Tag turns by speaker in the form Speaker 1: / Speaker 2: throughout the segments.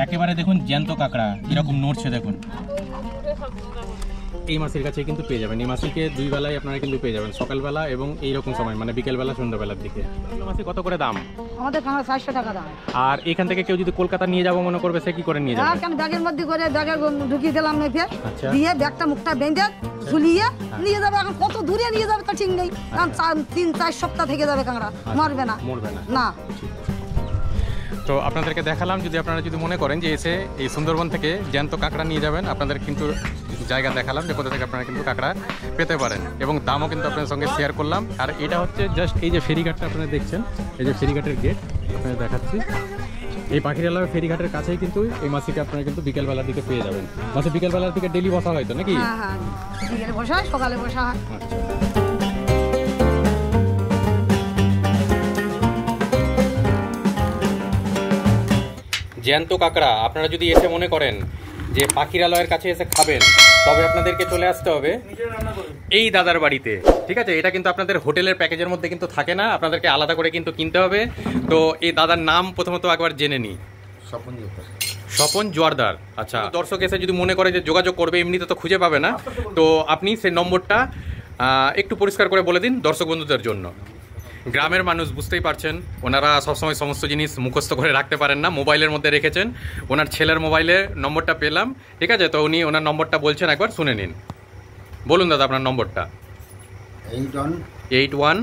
Speaker 1: একেবারে দেখুন জ্যান্ত কাঁকড়া এরকম নড়ছে দেখুন। এই মাছের কাছে কিন্তু পেয়ে যাবেন। এই মাছকে দুই বেলায় আপনারা কিন্তু পেয়ে যাবেন, সকালবেলা এবং এইরকম সময় মানে বিকেলবেলা সন্ধ্যাবেলার দিকে। মাছে কত করে দাম?
Speaker 2: আমাদের কাঁকড়া 400 টাকা দাম।
Speaker 1: আর এখান থেকে কেউ যদি কলকাতা নিয়ে যাবো মনে করবে, সে কি করে নিয়ে যাবে?
Speaker 2: কেন ব্যাগের মধ্যে করে ব্যাগে ঢুকিয়ে দিলাম মেপে,
Speaker 1: আচ্ছা,
Speaker 2: দিয়ে ব্যাগটা মুখটা বেঁধে ঝুলিয়ে নিয়ে যাবে। এখন কত দূরে নিয়ে যাবে তা ঠিক নেই, কারণ 3-4 সপ্তাহ থেকে যাবে কাঁকড়া, মরবে না।
Speaker 1: মরবে না
Speaker 2: না।
Speaker 1: তো আপনাদেরকে দেখালাম, যদি আপনারা যদি মনে করেন যে এসে এই সুন্দরবন থেকে জ্যান্ত কাঁকড়া নিয়ে যাবেন, আপনাদের কিন্তু জায়গা দেখালাম যে কোথা থেকে আপনারা কিন্তু কাঁকড়া পেতে পারেন, এবং দামও কিন্তু আপনাদের সঙ্গে শেয়ার করলাম। আর এটা হচ্ছে জাস্ট এই যে ফেরিঘাটটা আপনারা দেখছেন, এই যে ফেরিঘাটের গেট আপনাদের দেখাচ্ছি। এই পাখিরালয় ফেরিঘাটের কাছেই কিন্তু এই মাছটিকে আপনারা কিন্তু বিকেলবেলার দিকে পেয়ে যাবেন। মাছে বিকেলবেলার দিকে ডেলি বসা হয় তো নাকি?
Speaker 2: হ্যাঁ হ্যাঁ, বিকেলে বসা হয়, সকালে বসা হয়।
Speaker 1: আচ্ছা, জ্যান্ত কাঁকড়া আপনারা যদি এসে মনে করেন যে পাখিরালয়ের কাছে এসে খাবেন, তবে আপনাদেরকে চলে আসতে হবে এই দাদার বাড়িতে। ঠিক আছে, এটা কিন্তু আপনাদের হোটেলের প্যাকেজের মধ্যে কিন্তু থাকে না, আপনাদেরকে আলাদা করে কিন্তু কিনতে হবে। তো এই দাদার নাম প্রথমত একবার জেনে নিই। স্বপন জোয়ারদার। আচ্ছা, দর্শক এসে যদি মনে করে যে যোগাযোগ করবে, এমনিতে তো খুঁজে পাবে না, তো আপনি সেই নম্বরটা একটু পরিষ্কার করে বলে দিন দর্শক বন্ধুদের জন্য। গ্রামের মানুষ বুঝতেই পারছেন, ওনারা সবসময় সমস্ত জিনিস মুখস্থ করে রাখতে পারেন না, মোবাইলের মধ্যে রেখেছেন। ওনার ছেলের মোবাইলে নম্বরটা পেলাম, ঠিক আছে, তো উনি ওনার নম্বরটা বলছেন, একবার শুনে নিন। বলুন দাদা আপনার নম্বরটা। 81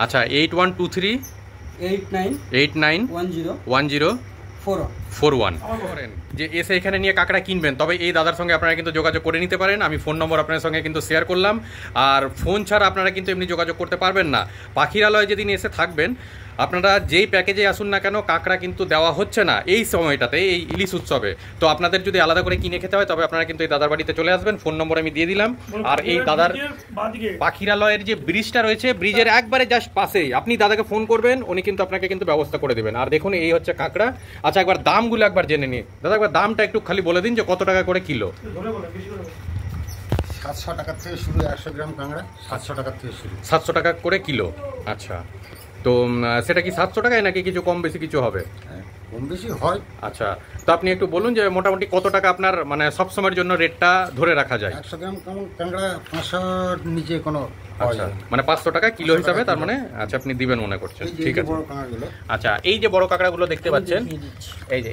Speaker 1: আচ্ছা 8123 891041 যে এসে এখানে নিয়ে কাঁকড়া কিনবেন, তবে এই দাদার সঙ্গে আপনারা কিন্তু যোগাযোগ করে নিতে পারেন। আমি ফোন নম্বর আপনার সঙ্গে কিন্তু শেয়ার করলাম। আর ফোন ছাড়া আপনারা কিন্তু এমনি যোগাযোগ করতে পারবেন না। পাখিরালয় যেদিন এসে থাকবেন, আপনারা যেই প্যাকেজে আসুন না কেন, কাঁকড়া কিন্তু দেওয়া হচ্ছে না এই সময়টাতে, এই ইলিশ উৎসবে। তো আপনাদের যদি আলাদা করে কিনে খেতে হয়, তবে আপনারা কিন্তু এই দাদার বাড়িতে চলে আসবেন। ফোন নম্বর আমি দিয়ে দিলাম। আর এই দাদার পাখিরালয়ের যে ব্রিজটা রয়েছে, ব্রিজের একবারে জাস্ট পাশেই আপনি দাদাকে ফোন করবেন, উনি কিন্তু আপনাকে কিন্তু ব্যবস্থা করে দেবেন। আর দেখুন এই হচ্ছে কাঁকড়া। আচ্ছা, একবার দামগুলো একবার জেনে নিই দাদা, একবার দামটা একটু খালি বলে দিন যে কত টাকা করে কিলো।
Speaker 3: 700 টাকা থেকে শুরু, 100 গ্রাম কাঁকড়া 700 টাকা থেকে শুরু।
Speaker 1: 700 টাকা করে কিলো। আচ্ছা, তো সেটা কি 700 টাকায় নাকি কিছু কম বেশি কিছু হবে?
Speaker 3: কম বেশি হয়।
Speaker 1: আচ্ছা, তো আপনি একটু বলুন যে মোটামুটি কত টাকা আপনার মানে সবসময়ের জন্য রেটটা ধরে রাখা যায়?
Speaker 3: 100 গ্রাম কাঁকড়া 500 নিচে কোনো।
Speaker 1: আচ্ছা, মানে 500 টাকা কিলো হিসাবে তার মানে। আচ্ছা, আপনি দিবেন মনে করছেন, ঠিক আছে। আচ্ছা, এই যে বড় কাঁকড়াগুলো দেখতে পাচ্ছেন,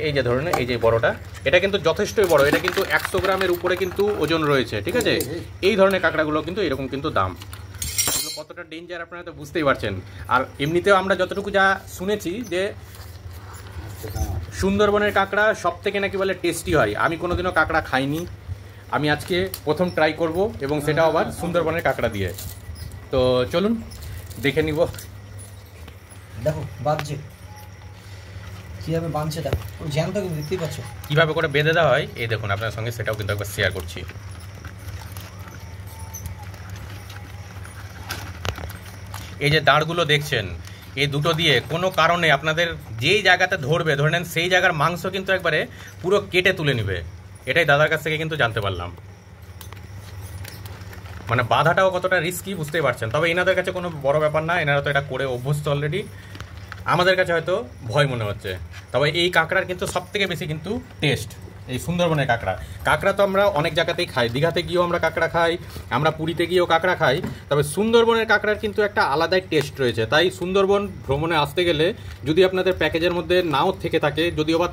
Speaker 1: এই যে ধরুন এই যে বড়টা, এটা কিন্তু যথেষ্টই বড়। এটা কিন্তু 100 গ্রামের উপরে কিন্তু ওজন রয়েছে, ঠিক আছে। এই ধরনের কাঁকড়াগুলো কিন্তু এরকম কিন্তু দাম। কতটা ডেঞ্জার আপনারা তো বুঝতেই পারছেন। আর এমনিতেও আমরা যতটুকু যা শুনেছি যে সুন্দরবনের কাঁকড়া সব থেকে নাকি বলে টেস্টি হয়। আমি কোনোদিনও কাঁকড়া খাইনি, আমি আজকে প্রথম ট্রাই করব, এবং সেটাও আবার সুন্দরবনের কাঁকড়া দিয়ে। তো চলুন দেখে নিব।
Speaker 4: দেখো বাঁধছে কিভাবে বাঁধছে, দেখো জ্যান্ত দেখতেই পাচ্ছ
Speaker 1: কীভাবে করে বেঁধে দেওয়া হয়। এই দেখুন আপনার সঙ্গে সেটাও কিন্তু একবার শেয়ার করছি। এই যে দাঁড়গুলো দেখছেন, এই দুটো দিয়ে কোনো কারণে আপনাদের যেই জায়গাতে ধরবে, ধরে নেন সেই জায়গার মাংস কিন্তু একবারে পুরো কেটে তুলে নেবে। এটাই দাদার কাছ থেকে কিন্তু জানতে পারলাম। মানে বাধাটাও কতটা রিস্কি বুঝতেই পারছেন। তবে এনাদের কাছে কোনো বড় ব্যাপার না, এনারা তো এটা করে অভ্যস্ত অলরেডি। আমাদের কাছে হয়তো ভয় মনে হচ্ছে। তবে এই কাঁকড়ার কিন্তু সব থেকে বেশি কিন্তু টেস্ট এই সুন্দরবনের কাঁকড়া। কাঁকড়া তো আমরা অনেক জায়গাতেই খাই, দীঘাতে গিয়েও আমরা কাঁকড়া খাই, আমরা পুরীতে গিয়েও কাঁকড়া খাই। তবে সুন্দরবনের কাঁকড়ার কিন্তু একটা আলাদাই টেস্ট রয়েছে। তাই সুন্দরবন ভ্রমণে আসতে গেলে যদি আপনাদের প্যাকেজের মধ্যে নাও থেকে থাকে, যদিও বা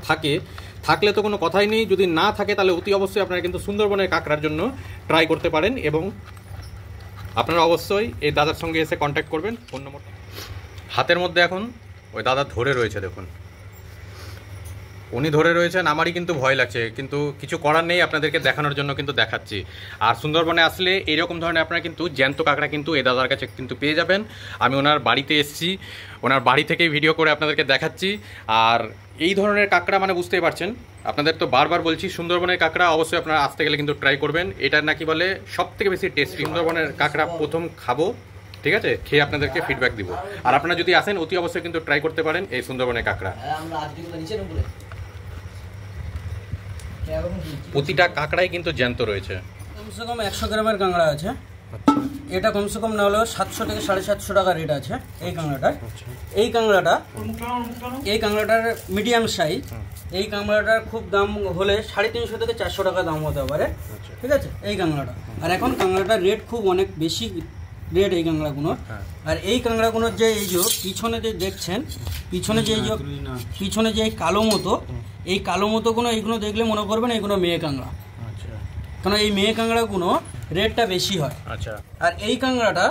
Speaker 1: থাকলে তো কোনো কথাই নেই, যদি না থাকে তাহলে অতি অবশ্যই আপনারা কিন্তু সুন্দরবনের কাঁকড়ার জন্য ট্রাই করতে পারেন। এবং আপনারা অবশ্যই এই দাদার সঙ্গে এসে কন্ট্যাক্ট করবেন। ফোন নম্বরটা হাতের মধ্যে এখন ওই দাদা ধরে রয়েছে, দেখুন উনি ধরে রয়েছেন। আমারই কিন্তু ভয় লাগছে, কিন্তু কিছু করার নেই, আপনাদেরকে দেখানোর জন্য কিন্তু দেখাচ্ছি। আর সুন্দরবনে আসলে এইরকম ধরনের আপনারা কিন্তু জ্যান্ত কাঁকড়া কিন্তু এই দাদার কাছে কিন্তু পেয়ে যাবেন। আমি ওনার বাড়িতে এসেছি, ওনার বাড়ি থেকেই ভিডিও করে আপনাদেরকে দেখাচ্ছি। আর এই ধরনের কাঁকড়া মানে বুঝতেই পারছেন, আপনাদের তো বারবার বলছি সুন্দরবনের কাঁকড়া অবশ্যই আপনারা আসতে গেলে কিন্তু ট্রাই করবেন। এটা নাকি বলে সব থেকে বেশি টেস্টি। সুন্দরবনের কাঁকড়া প্রথম খাবো, ঠিক আছে, খেয়ে আপনাদেরকে ফিডব্যাক দিব। আর আপনারা যদি আসেন অতি অবশ্যই কিন্তু ট্রাই করতে পারেন এই সুন্দরবনের কাঁকড়া। প্রতিটা কাঁকড়াই কিন্তু জ্যান্ত রয়েছে।
Speaker 4: কমসে কম 100 গ্রামের কাঁকড়া আছে।
Speaker 1: আচ্ছা,
Speaker 4: এটা কমসে কম না হলেও 700 থেকে 750 টাকা রেট আছে এই কাঁকড়াটার। এই কাঁকড়াটার মিডিয়াম সাইজ, এই কাঁকড়াটার খুব দাম হলে 350 থেকে 400 টাকা দাম হতে পারে, ঠিক আছে এই কাঁকড়াটা। আর এখন কাঁকড়াটার রেট খুব অনেক বেশি রেট এই কাঁকড়াগুলোর। আর এই কাঁকড়াগুলোর যে এই যে পিছনে যে দেখছেন, পিছনে যে এই কালো মতো, এই কালো মতোগুলো এইগুলো দেখলে মনে করবেন এইগুলো মেয়ে কাঁকড়া, কারণ এই মেয়ে কাঁকড়াগুলো রেটটা বেশি হয়।
Speaker 1: আচ্ছা।
Speaker 4: আর এই কাঁকড়াটা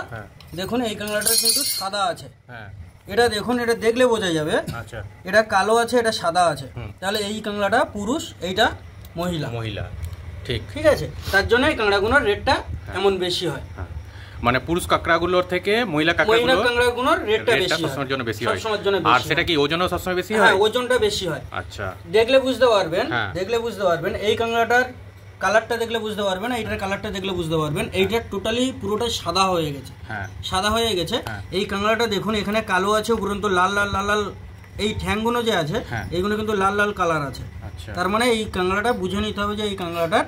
Speaker 4: দেখুন, এই কাঁকড়াটা কিন্তু সাদা আছে,
Speaker 1: হ্যাঁ
Speaker 4: এটা দেখুন, এটা দেখলে বোঝা যাবে।
Speaker 1: আচ্ছা।
Speaker 4: এটা কালো আছে, এটা সাদা আছে, তাহলে এই কাঁকড়াটা পুরুষ, এইটা মহিলা।
Speaker 1: মহিলা, ঠিক
Speaker 4: ঠিক আছে, তার জন্য এই কাঁকড়াগুলোর রেটটা এমন বেশি হয়।
Speaker 1: মানে পুরুষ কাঁকড়াগুলোর থেকে মহিলা
Speaker 4: কাঁকড়াগুলোর রেটটা বেশি হয়,
Speaker 1: সবসময়ের জন্য বেশি হয়।
Speaker 4: সবসময়ের জন্য
Speaker 1: আর
Speaker 4: বেশি
Speaker 1: সেটা
Speaker 4: হয়।
Speaker 1: কি ওজনও সবসময় বেশি হয়?
Speaker 4: হ্যাঁ, ওজনটা বেশি হয়।
Speaker 1: আচ্ছা,
Speaker 4: দেখলে বুঝতে পারবেন,
Speaker 1: হ্যাঁ।
Speaker 4: দেখলে বুঝতে পারবেন এই কাঁকড়াটার কালারটা দেখলে বুঝতে পারবেন, এইটার কালারটা দেখলে বুঝতে পারবেন। এইটা টোটালি পুরোটা সাদা হয়ে গেছে,
Speaker 1: হ্যাঁ
Speaker 4: সাদা হয়ে গেছে।
Speaker 1: হ্যাঁ।
Speaker 4: এই কাঁকড়াটা দেখুন, এখানে কালো আছে, উপরন্তু লাল লাল লাল লাল এই ঠ্যাংগুলো যে আছে,
Speaker 1: হ্যাঁ।
Speaker 4: এইগুলো কিন্তু লাল লাল কালার আছে।
Speaker 1: আচ্ছা,
Speaker 4: তার মানে এই কাঁকড়াটা বুঝে নিতে হবে যে এই কাঁকড়াটার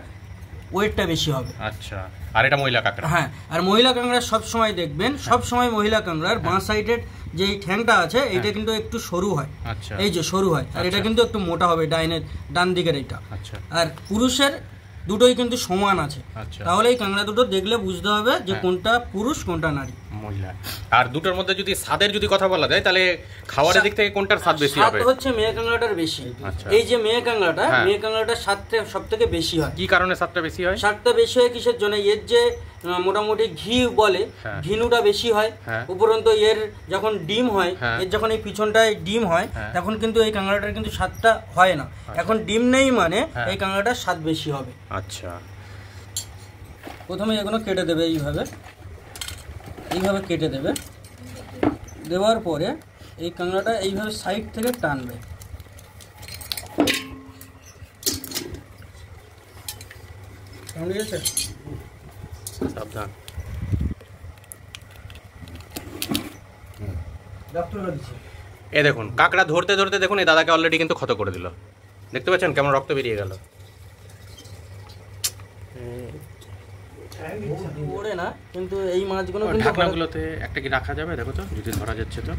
Speaker 4: ওয়েটটা বেশি হবে।
Speaker 1: আচ্ছা। আর এটা মহিলা কাঁকড়া?
Speaker 4: হ্যাঁ, আর মহিলা কাঁকড়া সব সময় দেখবেন, সব সময় মহিলা কাঁকড়ার বাঁ সাইডের যে এই ঠ্যাংটা আছে, এইটা কিন্তু একটু সরু হয়।
Speaker 1: আচ্ছা,
Speaker 4: এই যে সরু হয়, আর এটা কিন্তু একটু মোটা হবে ডান দিকের এইটা।
Speaker 1: আচ্ছা,
Speaker 4: আর পুরুষের দুটোই কিন্তু সমান আছে।
Speaker 1: আচ্ছা।
Speaker 4: তাহলে এই কাঁকড়া দুটো দেখলে বুঝতে হবে যে
Speaker 1: হ্যাঁ।
Speaker 4: কোনটা পুরুষ কোনটা নারী।
Speaker 1: মহিলা। আর দুটোর মধ্যে যদি স্বাদের যদি কথা বলা যায়, তাহলে খাওয়ারের দিক থেকে কোনটার স্বাদ বেশি
Speaker 4: স্বাদ
Speaker 1: হবে?
Speaker 4: হচ্ছে মেয়ে কাঁকড়াটার বেশি।
Speaker 1: আচ্ছা।
Speaker 4: এই যে মেয়ে কাঁকড়াটা,
Speaker 1: হ্যাঁ।
Speaker 4: মেয়ে কাঁকড়াটার স্বাদটা সব থেকে বেশি হয়।
Speaker 1: কি কারণে স্বাদটা বেশি হয়?
Speaker 4: স্বাদটা বেশি হয় কিসের জন্য? এর যে মোটামুটি ঘি বলে,
Speaker 1: হ্যাঁ।
Speaker 4: ঘিনুটা বেশি হয়।
Speaker 1: হ্যাঁ।
Speaker 4: উপরন্তু এর যখন ডিম হয়,
Speaker 1: হ্যাঁ।
Speaker 4: এর যখন এই পিছনটায় ডিম হয়,
Speaker 1: হ্যাঁ।
Speaker 4: তখন কিন্তু এই কাঁকড়াটার কিন্তু স্বাদটা হয় না। এখন ডিম নেই মানে
Speaker 1: হ্যাঁ।
Speaker 4: এই কাঁকড়াটার স্বাদ বেশি হবে।
Speaker 1: আচ্ছা।
Speaker 4: প্রথমে এগুলো কেটে দেবে, এইভাবে এইভাবে কেটে দেবে। দেওয়ার পরে এই কাঁকড়াটা এইভাবে সাইড থেকে টানবে। ঠিক আছে,
Speaker 1: সাবধান। এ দেখুন, কাঁকড়া ধরতে ধরতে দেখুন এই দাদাকে অলরেডি কিন্তু ক্ষত করে দিল। দেখতে পাচ্ছেন কেমন রক্ত বেরিয়ে গেল?
Speaker 4: ওড়ে না, কিন্তু এই মাছগুলো কিন্তু
Speaker 1: ঢাকনাগুলোতে একটা কি রাখা যাবে? দেখো তো, যদি ধরা যাচ্ছে তো।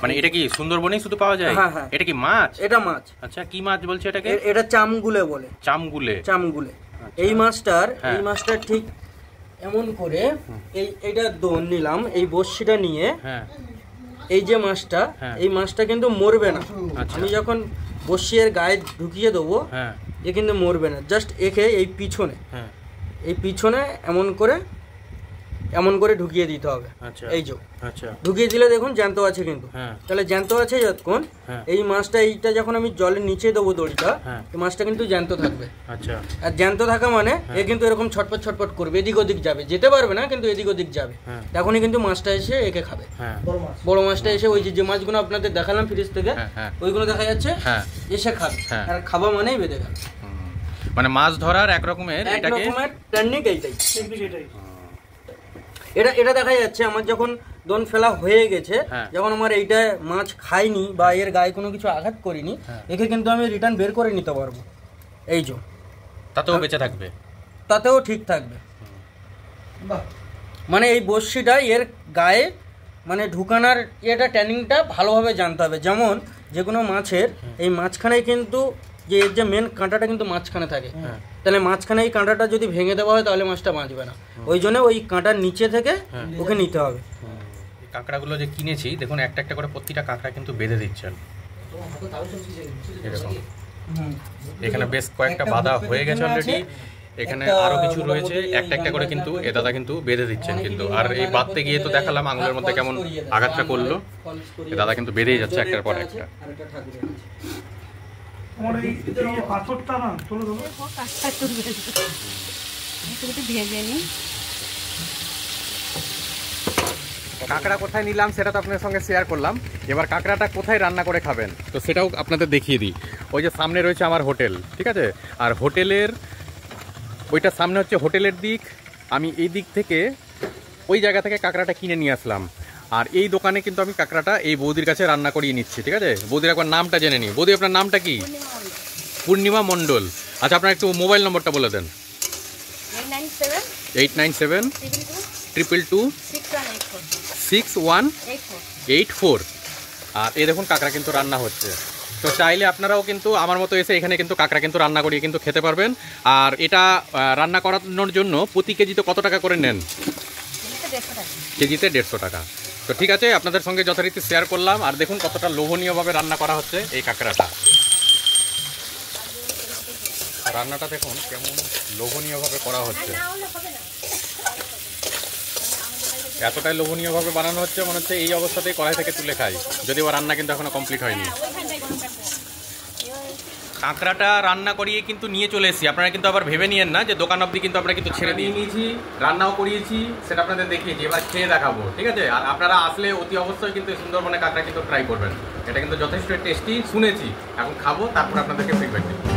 Speaker 1: মানে এটা কি সুন্দরবনেই শুধু পাওয়া যায়?
Speaker 4: হ্যাঁ, হ্যাঁ।
Speaker 1: এটা কি মাছ?
Speaker 4: এটা মাছ।
Speaker 1: আচ্ছা, কি মাছ বলছে এটাকে?
Speaker 4: এটা চামগুলে বলে।
Speaker 1: চামগুলে।
Speaker 4: চামগুলে।
Speaker 1: আচ্ছা।
Speaker 4: এই মাছটার
Speaker 1: হ্যাঁ।
Speaker 4: এই মাছটার ঠিক এমন করে এইটা দোন নিলাম, এই বড়শিটা নিয়ে।
Speaker 1: হ্যাঁ,
Speaker 4: এই যে মাছটা,
Speaker 1: হ্যাঁ।
Speaker 4: এই মাছটা কিন্তু মরবে না।
Speaker 1: আচ্ছা।
Speaker 4: আমি যখন বড়শি এর গায়ে ঢুকিয়ে দেবো,
Speaker 1: হ্যাঁ,
Speaker 4: এ কিন্তু মরবে না। জাস্ট একে এই পিছনে,
Speaker 1: হ্যাঁ।
Speaker 4: এই পিছনে এমন করে ঢুকিয়ে দিতে হবে।
Speaker 1: আচ্ছা,
Speaker 4: এই যে
Speaker 1: আচ্ছা,
Speaker 4: ঢুকিয়ে দিলে দেখুন জ্যান্ত আছে কিন্তু।
Speaker 1: হ্যাঁ।
Speaker 4: তাহলে জ্যান্ত আছে যতক্ষণ,
Speaker 1: হ্যাঁ।
Speaker 4: এই মাছটা এইটা যখন আমি জলের নিচে দেবো দড়িটা,
Speaker 1: হ্যাঁ।
Speaker 4: এই মাছটা কিন্তু জ্যান্ত থাকবে।
Speaker 1: আচ্ছা,
Speaker 4: আর জ্যান্ত থাকা মানে এ কিন্তু এরকম ছটপট ছটপট করবে, এদিক ওদিক যাবে, যেতে পারবে না কিন্তু এদিক ওদিক যাবে।
Speaker 1: হ্যাঁ।
Speaker 4: তখনই কিন্তু মাছটা এসে একে খাবে।
Speaker 1: হ্যাঁ,
Speaker 4: বড় মাছটা এসে ওই যে মাছগুলো আপনাদের দেখালাম ফ্রিজ থেকে,
Speaker 1: হ্যাঁ, হ্যাঁ।
Speaker 4: ওইগুলো দেখা যাচ্ছে,
Speaker 1: হ্যাঁ।
Speaker 4: এসে খাবে।
Speaker 1: হ্যাঁ।
Speaker 4: আর খাওয়া মানেই বেঁধে গেল।
Speaker 1: মানে মাছ ধরার এক রকমের
Speaker 4: এক
Speaker 1: এটাকে।
Speaker 4: রকমের টেকনিক এইটাই। এটা দেখা যাচ্ছে আমার যখন দোন ফেলা হয়ে গেছে,
Speaker 1: হ্যাঁ।
Speaker 4: যখন আমার এইটা মাছ খাইনি বা এর গায়ে কোনো কিছু আঘাত করিনি, একে কিন্তু আমি রিটার্ন বের করে নিতে পারবো। এই যে
Speaker 1: তাতেও বেঁচে থাকবে।
Speaker 4: তাতেও ঠিক থাকবে। মানে এই বড়শিটা এর গায়ে মানে ঢুকানোর এটা ট্যানিংটা ভালোভাবে জানতে হবে। যেমন যে কোনো মাছের এই মাঝখানে কিন্তু যে এর যে মেন কাঁটাটা কিন্তু মাঝখানে থাকে, তাহলে মাঝখানে এই কাঁটাটা যদি ভেঙে দেওয়া হয় তাহলে মাছটা বাঁচবে না। ওই জন্য ওই কাঁটার নিচে থেকে ওকে নিতে হবে।
Speaker 1: কাঁকড়াগুলো যে কিনেছি দেখুন, একটা একটা করে প্রতিটা কাঁকড়া কিন্তু বেঁধে দিচ্ছেন এরকম। এখানে বেশ কয়েকটা বাঁধা হয়ে গেছে অলরেডি, এখানে আরো কিছু রয়েছে, একটা একটা করে কিন্তু এ দাদা কিন্তু বেঁধে দিচ্ছেন কিন্তু। আর এই বাঁধতে গিয়ে তো দেখালাম আঙুলের মধ্যে কেমন আঘাতটা করলো, এ দাদা কিন্তু বেঁধেই যাচ্ছে একটার পর একটা।
Speaker 5: আমার এই পাথরটা না তুলে দেবো।
Speaker 1: কাঁকড়া কোথায় নিলাম সেটা তো আপনার সঙ্গে শেয়ার করলাম। এবার কাঁকড়াটা কোথায় রান্না করে খাবেন তো সেটাও আপনাদের দেখিয়ে দিই। ওই যে সামনে রয়েছে আমার হোটেল, ঠিক আছে? আর হোটেলের ওইটা সামনে হচ্ছে হোটেলের দিক। আমি এই দিক থেকে ওই জায়গা থেকে কাঁকড়াটা কিনে নিয়ে আসলাম। আর এই দোকানে কিন্তু আমি কাঁকড়াটা এই বৌদির কাছে রান্না করিয়ে নিচ্ছি, ঠিক আছে? বৌদির একবার নামটা জেনে নিই। বৌদি, আপনার নামটা কি? পূর্ণিমা মণ্ডল। আচ্ছা, আপনার একটু মোবাইল নম্বরটা বলে দেন।
Speaker 6: 997
Speaker 1: 897 222 6184। আর এই দেখুন কাঁকড়া কিন্তু রান্না হচ্ছে। তো চাইলে আপনারাও কিন্তু আমার মতো এসে এখানে কিন্তু কাঁকড়া কিন্তু রান্না করিয়ে কিন্তু খেতে পারবেন। আর এটা রান্না করানোর জন্য প্রতি কেজিতে কত টাকা করে নেন? কেজিতে 150 টাকা। তো ঠিক আছে, আপনাদের সঙ্গে যথারীতি শেয়ার করলাম। আর দেখুন কতটা লোভনীয়ভাবে রান্না করা হচ্ছে এই কাঁকড়াটা। রান্নাটা দেখুন কেমন লোভনীয়ভাবে করা হচ্ছে, এতটাই লোভনীয়ভাবে বানানো হচ্ছে মনে হচ্ছে এই অবস্থাতেই কড়াই থেকে তুলে খাই, যদিও রান্না কিন্তু এখনো কমপ্লিট হয়নি। কাঁকড়াটা রান্না করিয়ে কিন্তু নিয়ে চলে এসেছি। আপনারা কিন্তু আবার ভেবে নিয়েন না যে দোকান অবধি কিন্তু আমরা কিন্তু ছেড়ে দিয়ে নিয়েছি, রান্নাও করিয়েছি, সেটা আপনাদের দেখিয়েছি, এবার খেয়ে দেখাবো। ঠিক আছে, আর আপনারা আসলে অতি অবশ্যই কিন্তু সুন্দরবনে কাঁকড়া কিন্তু ট্রাই করবেন। এটা কিন্তু যথেষ্ট টেস্টি শুনেছি, এখন খাবো, তারপর আপনাদেরকে ফিডব্যাক দিই।